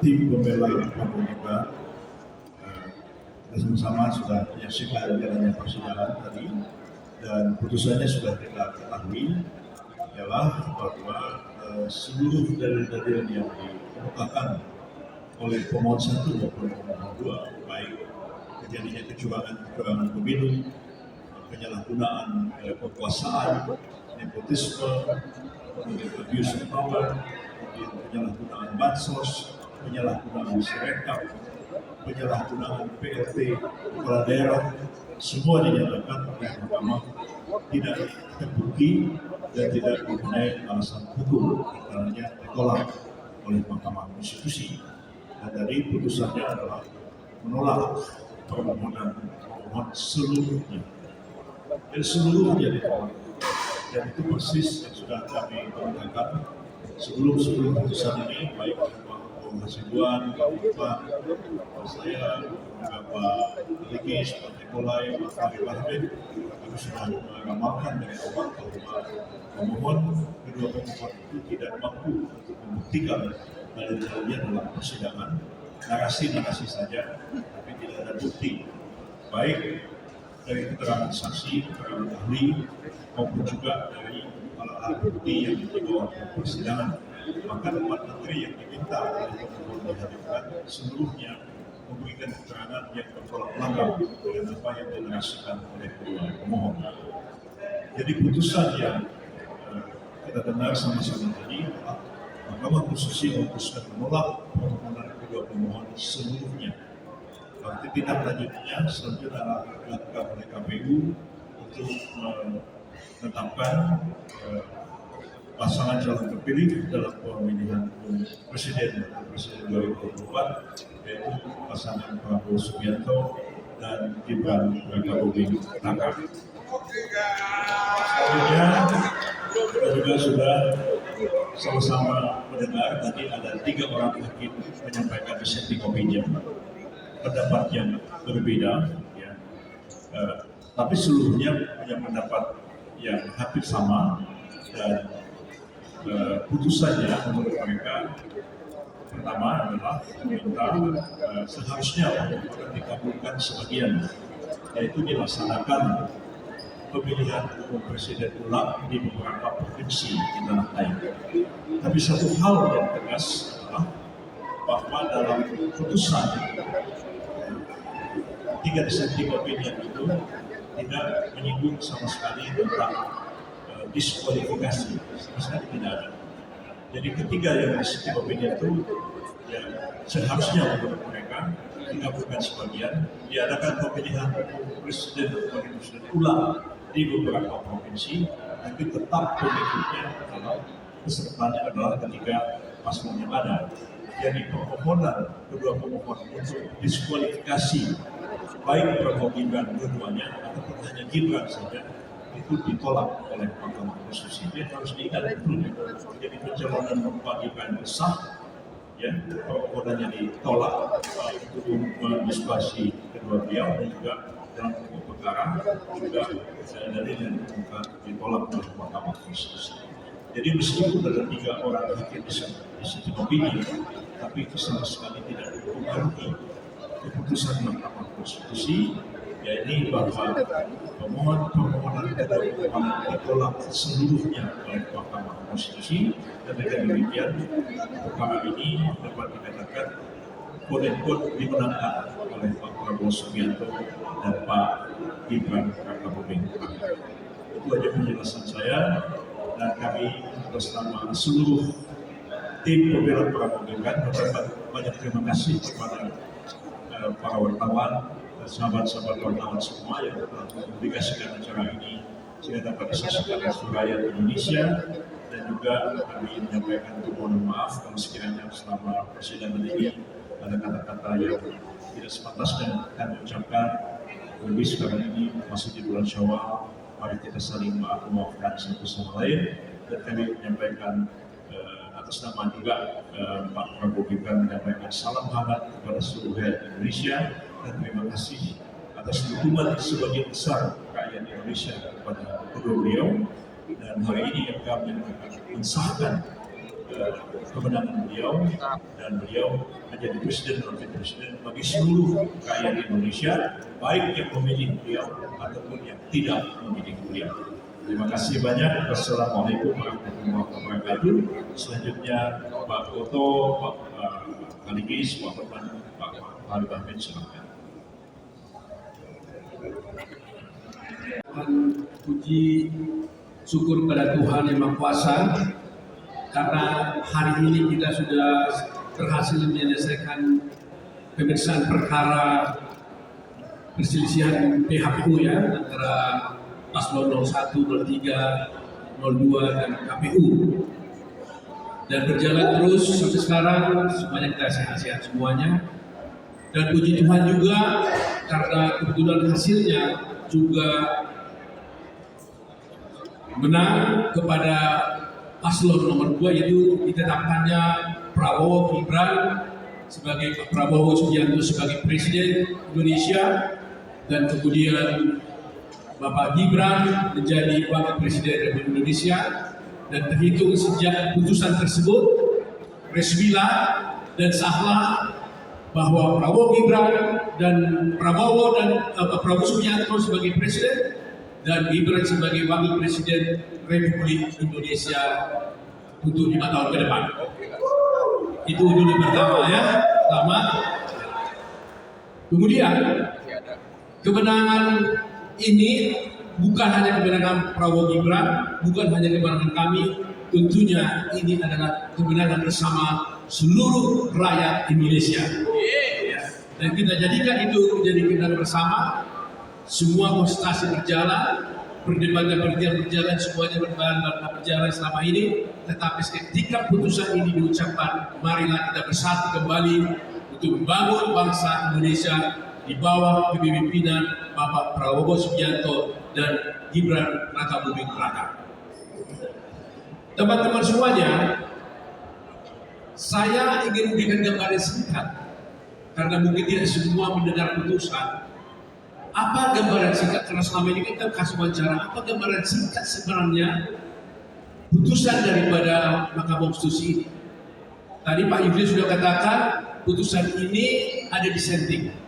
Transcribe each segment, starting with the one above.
tim pembela Prabowo Gibran kita sama-sama sudah menyaksikan jalannya persidangan tadi dan putusannya sudah kita ketahui ialah bahwa seluruh dalil-dalil yang dikemukakan oleh pemohon 1 maupun pemohon 2 baik terjadinya kecurangan pemilu, penyalahgunaan kekuasaan, nepotisme, kemudian abuse of power, kemudian penyalahgunaan bansos, penyalahgunaan sirekap, penyalahgunaan PLT kepala daerah, semua dinyatakan oleh Mahkamah tidak terbukti dan tidak mempunyai alasan hukum, karena ditolak oleh Mahkamah Konstitusi. Dan dari putusannya adalah menolak permohonan pemohon seluruhnya. Dan seluruhnya ditolak. Dan itu persis yang sudah kami katakan sebelum putusan ini, baik Pak Hasibuan, Pak Iqbal, saya, juga Pak Likis, Pak Nikolai, Pak Fahri Bahmin, kami sudah mengamalkan dari awal bahwa pemohon kedua pemohon itu tidak mampu untuk membuktikan dalil-dalilnya dalam persidangan, narasi saja, tapi tidak ada bukti, baik dari keterangan saksi, keterangan ahli, maupun juga dari alat bukti yang dibawa dalam persidangan. Maka 4 menteri yang diminta oleh pemohon dihadirkan seluruhnya memberikan keterangan yang bertolak belakang dengan apa yang dinarasikan oleh kedua pemohon. Jadi putusan yang kita dengar sama-sama tadi, Mahkamah Konstitusi memutuskan menolak permohonan kedua pemohon seluruhnya. Berarti tindak lanjutnya selanjutnya dilakukan oleh KPU untuk menetapkan pasangan calon terpilih dalam pemilihan presiden 2024, yaitu pasangan Prabowo Subianto dan Gibran Rakabuming Raka. Selanjutnya kita juga sudah sama-sama mendengar tadi ada 3 orang hakim menyampaikan dissenting opinion, pendapat yang berbeda, ya. Tapi seluruhnya punya pendapat yang hampir sama dan putusannya menurut mereka pertama adalah meminta seharusnya dikabulkan sebagian, yaitu dilaksanakan pemilihan umum presiden ulang di beberapa provinsi di tanah air. Tapi satu hal yang tegas adalah bahwa dalam putusan 3 dissenting opinion itu tidak menyinggung sama sekali tentang diskualifikasi, sama sekali tidak ada. Jadi ketiga yang dissenting opinion itu ya, seharusnya menurut mereka dikabulkan sebagian, diadakan pemilihan presiden dan wakil presiden ulang di beberapa provinsi, tapi tetap pengikutnya adalah pesertanya adalah ketiga paslon yang ada. Jadi permohonan kedua pemohon untuk diskualifikasi baik Prabowo Gibran dua-duanya ataupun hanya Gibran saja itu ditolak oleh Mahkamah Konstitusi. Dia harus diingat betul. Jadi pencalonan Pak Gibran sah, ya, permohonannya ditolak untuk mendiskualifikasi kedua beliau dan juga dalam pokok perkara juga dalil yang ditolak oleh Mahkamah Konstitusi. Jadi meskipun ada 3 orang hakim dissenting opinion, tapi itu sama sekali tidak mempengaruhi keputusan Mahkamah Konstitusi, yaitu bahwa permohonan kedua pemohon ditolak seluruhnya oleh Mahkamah Konstitusi, dan dengan demikian perkara ini dapat dikatakan quote-unquote dimenangkan oleh Pak Prabowo Subianto dan Pak Gibran Rakabuming Raka. Itu aja penjelasan saya, dan kami atas nama seluruh tim pembela Prabowo Gibran mengucapkan banyak terima kasih kepada para wartawan, sahabat-sahabat wartawan semua yang telah mempublikasikan acara ini sehingga dapat disaksikan seluruh rakyat Indonesia, dan juga kami menyampaikan permohonan maaf kalau sekiranya selama persidangan ini ada kata-kata yang tidak sepantasnya kami ucapkan. Lebih sekarang ini masih di bulan Syawal, mari kita saling memaafkan satu sama lain, dan kami menyampaikan atas nama juga Pak Prabowo Gibran menyampaikan salam hangat kepada seluruh rakyat Indonesia, dan terima kasih atas dukungan sebagian besar rakyat Indonesia kepada kedua beliau. Dan hari ini kami mensahkan kemenangan beliau, dan beliau menjadi presiden dan wakil presiden bagi seluruh rakyat Indonesia, baik yang memilih beliau ataupun yang tidak memilih beliau. Terima kasih banyak. Wassalamualaikum warahmatullahi wabarakatuh. Selanjutnya Pak Koto, Pak Kaligis, Pak Perman, Pak Habib Ahmed, silakan. Puji syukur pada Tuhan Yang Maha Kuasa karena hari ini kita sudah berhasil menyelesaikan pemeriksaan perkara perselisihan PHPU ya antara Paslon 01, 03, 02 dan KPU, dan berjalan terus sampai sekarang. Semuanya kita sehat-sehat semuanya, dan puji Tuhan juga karena kebetulan hasilnya juga menang kepada paslon nomor 2, yaitu ditetapkannya Prabowo Gibran sebagai Prabowo Subianto sebagai Presiden Indonesia, dan kemudian Bapak Gibran menjadi Wakil Presiden Republik Indonesia. Dan terhitung sejak putusan tersebut resmilah dan sahlah bahwa Prabowo Gibran dan Prabowo Subianto sebagai Presiden dan Gibran sebagai Wakil Presiden Republik Indonesia untuk 5 tahun ke depan. Itu dulu pertama ya, pertama. Kemudian kemenangan ini bukan hanya kemenangan Prabowo Gibran, bukan hanya kemenangan kami, tentunya ini adalah kemenangan bersama seluruh rakyat Indonesia. Dan kita jadikan itu menjadi kemenangan bersama. Semua konsultasi berjalan, perdebatan berjalan, semuanya berjalan selama ini. Tetapi ketika putusan ini diucapkan, marilah kita bersatu kembali untuk membangun bangsa Indonesia di bawah kepemimpinan Bapak Prabowo Subianto dan Gibran Rakabuming Raka. Teman-teman semuanya, saya ingin memberikan gambaran singkat karena mungkin tidak semua mendengar putusan. Apa gambaran singkat? Karena selama ini kita kasih wawancara. Apa gambaran singkat sebenarnya putusan daripada Mahkamah Konstitusi ini? Tadi Pak Yusril sudah katakan putusan ini ada dissenting.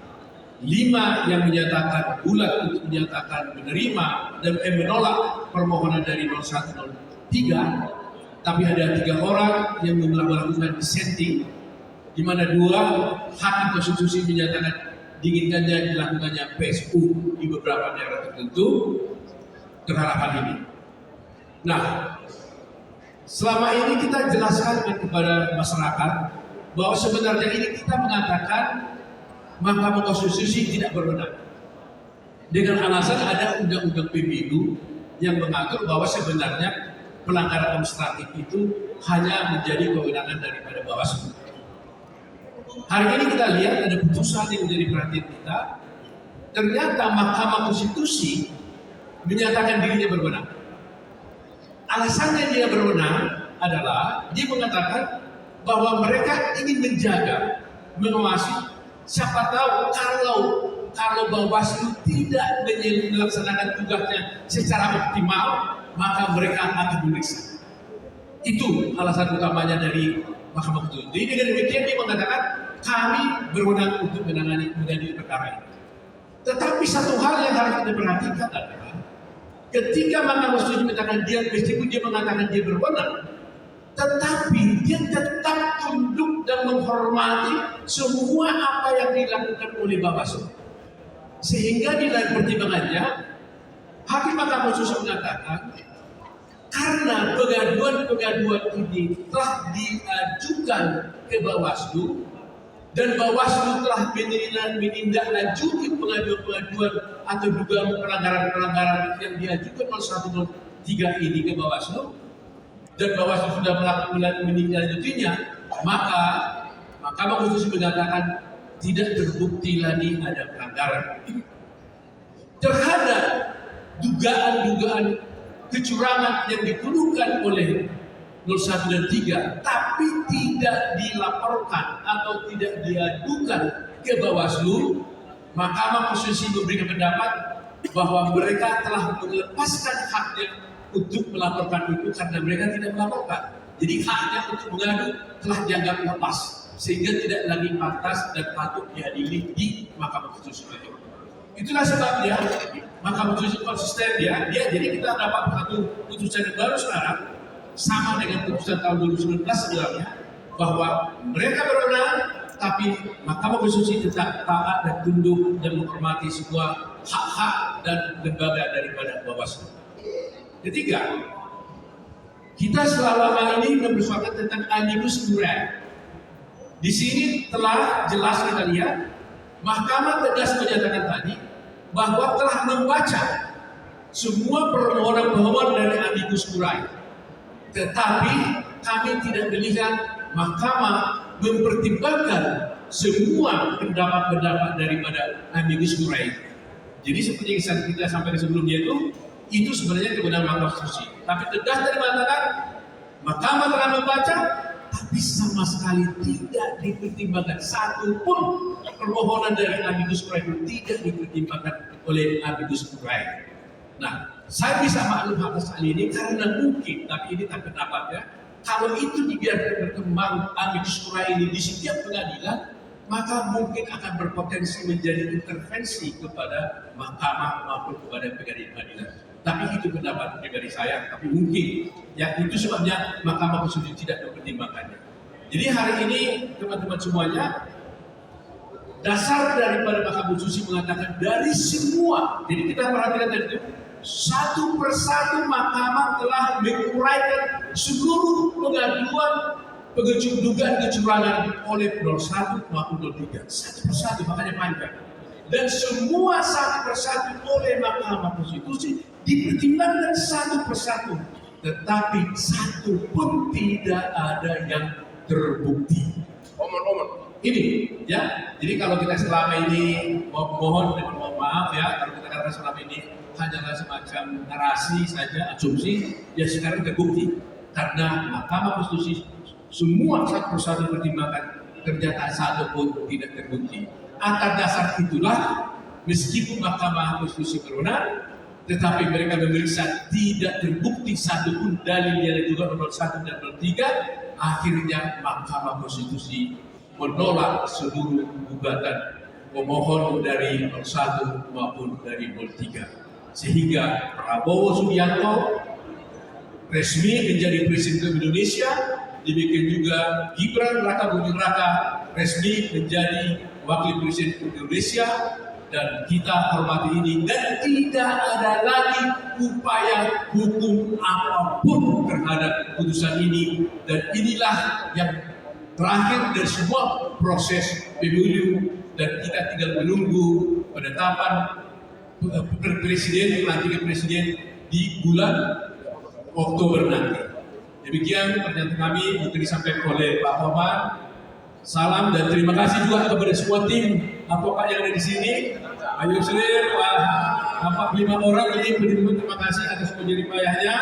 5 yang menyatakan bulat untuk menyatakan menerima dan menolak permohonan dari 01 dan 03, tapi ada 3 orang yang melakukan dissenting, di mana 2 hakim konstitusi menyatakan diinginkannya dilakukannya PSU di beberapa daerah tertentu terhadap hal ini. Nah, selama ini kita jelaskan kepada masyarakat bahwa sebenarnya ini kita mengatakan Mahkamah Konstitusi tidak berwenang. Dengan alasan ada undang-undang pemilu yang mengatur bahwa sebenarnya pelanggaran administratif itu hanya menjadi kewenangan daripada Bawaslu. Hari ini kita lihat ada putusan yang menjadi perhatian kita. Ternyata Mahkamah Konstitusi menyatakan dirinya berwenang. Alasannya dia berwenang adalah dia mengatakan bahwa mereka ingin menjaga, mengawasi. Siapa tahu kalau Bawaslu tidak melaksanakan tugasnya secara optimal, maka mereka akan memeriksa. Itu alasan utamanya dari Mahkamah Konstitusi. Jadi dengan demikian dia mengatakan kami berwenang untuk menangani perkara ini. Tetapi satu hal yang harus kita perhatikan adalah ketika Mahkamah Konstitusi mengatakan dia, meskipun dia mengatakan dia berwenang, tetapi dia tetap tunduk dan menghormati semua apa yang dilakukan oleh Bawaslu. Sehingga di dalam pertimbangannya, Hakim Mahkamah Konstitusi mengatakan karena pengaduan-pengaduan ini telah diajukan ke Bawaslu dan Bawaslu telah menindaklanjuti pengaduan-pengaduan atau dugaan pelanggaran-pelanggaran yang diajukan oleh 103 ini ke Bawaslu, dan Bawaslu sudah menindaklanjutinya, maka Mahkamah Konstitusi mengatakan tidak terbukti lagi ada pelanggaran terhadap dugaan-dugaan kecurangan yang dituduhkan oleh 01 dan 3, tapi tidak dilaporkan atau tidak diadukan ke Bawaslu. Mahkamah Konstitusi memberikan pendapat bahwa mereka telah melepaskan haknya untuk melaporkan itu karena mereka tidak melaporkan. Jadi haknya untuk mengadu telah dianggap lepas, sehingga tidak lagi pantas dan patut diadili di Mahkamah Konstitusi. Itulah sebabnya Mahkamah Konstitusi konsisten jadi kita dapat satu putusan yang baru sekarang sama dengan putusan tahun 2019 sebenarnya, bahwa mereka berwenang tapi Mahkamah Konstitusi tetap taat dan tunduk dan menghormati semua hak-hak dan lembaga daripada Bawaslu. Ketiga, kita selama ini mempersoalkan tentang Omnibus Curiae. Di sini telah jelas kita lihat Mahkamah tegas menyatakan tadi bahwa telah membaca semua permohonan-permohonan dari Omnibus Curiae. Tetapi kami tidak melihat Mahkamah mempertimbangkan semua pendapat-pendapat daripada Omnibus Curiae. Jadi seperti yang kita sampaikan sebelumnya itu sebenarnya kebenaran Mahkamah Konstitusi. Tapi tegas dari mengatakan Mahkamah telah membaca, tapi sama sekali tidak dipertimbangkan satu pun permohonan dari Omnibus Curiae itu tidak dipertimbangkan oleh Omnibus Curiae. Nah, saya bisa maklum atas hal ini karena mungkin, tapi ini tak pendapat ya, kalau itu dibiarkan berkembang Omnibus Curiae ini di setiap pengadilan, maka mungkin akan berpotensi menjadi intervensi kepada mahkamah maupun kepada pengadilan. Tapi itu pendapat pribadi saya, tapi mungkin ya itu sebabnya Mahkamah Konstitusi tidak mempertimbangkannya. Jadi hari ini teman-teman semuanya, dasar daripada Mahkamah Konstitusi mengatakan dari semua, jadi kita perhatikan dari itu, satu persatu mahkamah telah menguraikan seluruh pengaduan dugaan kecurangan oleh 01 maupun 03. Satu persatu, makanya panjang. Dan semua satu persatu oleh Mahkamah Konstitusi dipertimbangkan satu persatu, tetapi satu pun tidak ada yang terbukti. Omong-omong. Ini ya, jadi kalau kita selama ini mohon maaf ya, kalau kita katakan selama ini hanyalah semacam narasi saja, asumsi, ya sekarang terbukti karena Mahkamah Konstitusi semua satu persatu pertimbangan, ternyata satu pun tidak terbukti. Atas dasar itulah, meskipun Mahkamah Konstitusi berwenang, tetapi mereka memeriksa tidak terbukti satu pun dalil yang juga nomor 1 dan nomor 3, akhirnya Mahkamah Konstitusi menolak seluruh gugatan pemohon dari 01 maupun dari 03. Sehingga Prabowo Subianto resmi menjadi Presiden Indonesia, demikian juga Gibran Raka Buming Raka resmi menjadi Wakil Presiden Indonesia, dan kita hormati ini, dan tidak ada lagi upaya hukum apapun terhadap putusan ini, dan inilah yang terakhir dari semua proses pemilu, dan kita tinggal menunggu penetapan presiden, pelantikan presiden di bulan Oktober nanti. Demikian pernyataan kami mungkin disampaikan oleh Pak Omar. Salam dan terima kasih juga kepada semua tim advokat yang ada di sini. Ayo Selir, Pak 5 orang ini terima kasih atas penjeripayahnya.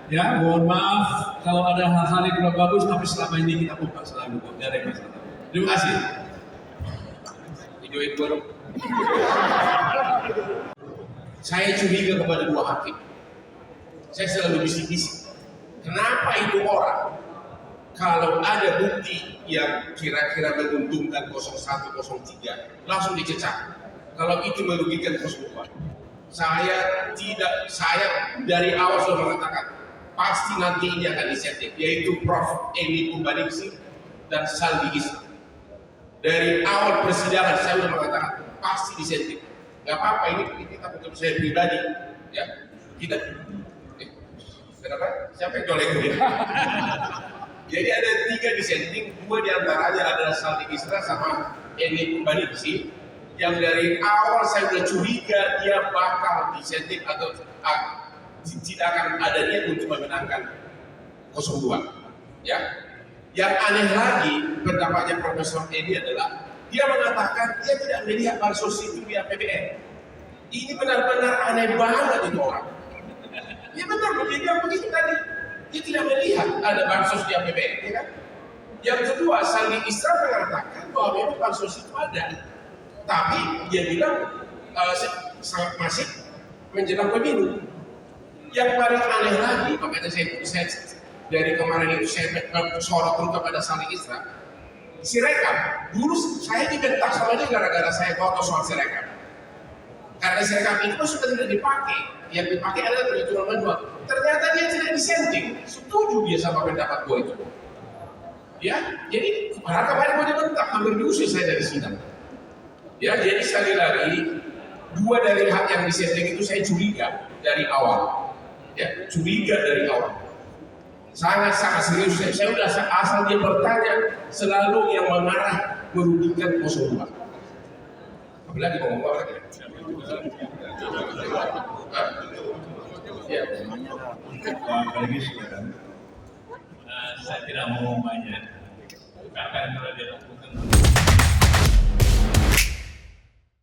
Ya, mohon maaf kalau ada hal-hal yang kurang bagus, tapi selama ini kita kompak selalu, tidak ada masalah. Terima kasih. Videoin baru. Saya curiga kepada dua hakim. Saya selalu bisik-bisik. Kenapa itu orang kalau ada bukti yang kira-kira menguntungkan 01, 03 langsung dicecar? Kalau itu merugikan 02. Saya dari awal sudah mengatakan pasti nanti ini akan disetting, yaitu Prof. Eni Purbaningsih dan Saldi Isra. Dari awal persidangan saya sudah mengatakan pasti disetting. Gak apa-apa, ini kita bukan saya pribadi, ya. Kita, kenapa? Siapa yang colek itu? Jadi ada 3 disetting, 2 diantaranya adalah Saldi Isra sama Eni Purbaningsih, yang dari awal saya sudah curiga dia bakal disetting atau tidak akan ada niat untuk memenangkan 02. Ya. Yang aneh lagi pendapatnya Profesor Edi adalah dia mengatakan dia tidak melihat bansos itu di APBN. Ini benar-benar aneh banget itu orang. Ya benar, begitu tadi. Dia tidak melihat ada bansos di APBN, ya kan? Yang kedua, Saldi Isra mengatakan bahwa memang bansos itu ada, tapi dia bilang sangat masif menjelang pemilu. Yang paling aneh lagi, makanya saya dari kemarin itu saya sorot kepada Sali Isra. Sirekap, dulu saya dibentak sama dia gara-gara saya foto soal Sirekap. Karena Sirekap itu kan sudah tidak dipakai. Yang dipakai adalah perhitungan manual. Ternyata dia tidak disenting. Setuju dia sama pendapat gue itu. Ya, jadi padahal kemarin gue dibentak, hampir diusir saya dari sidang. Ya, jadi sekali lagi, dua dari hak yang disenting itu saya curiga dari awal. Ya, curiga dari awal. Sangat serius. Saya sudah asal dia bertanya, selalu yang memarah merugikan 02. Apalagi mau ngomong apa lagi? Ya. Apalagi silakan. Saya tidak mau banyak. Bahkan kalau dia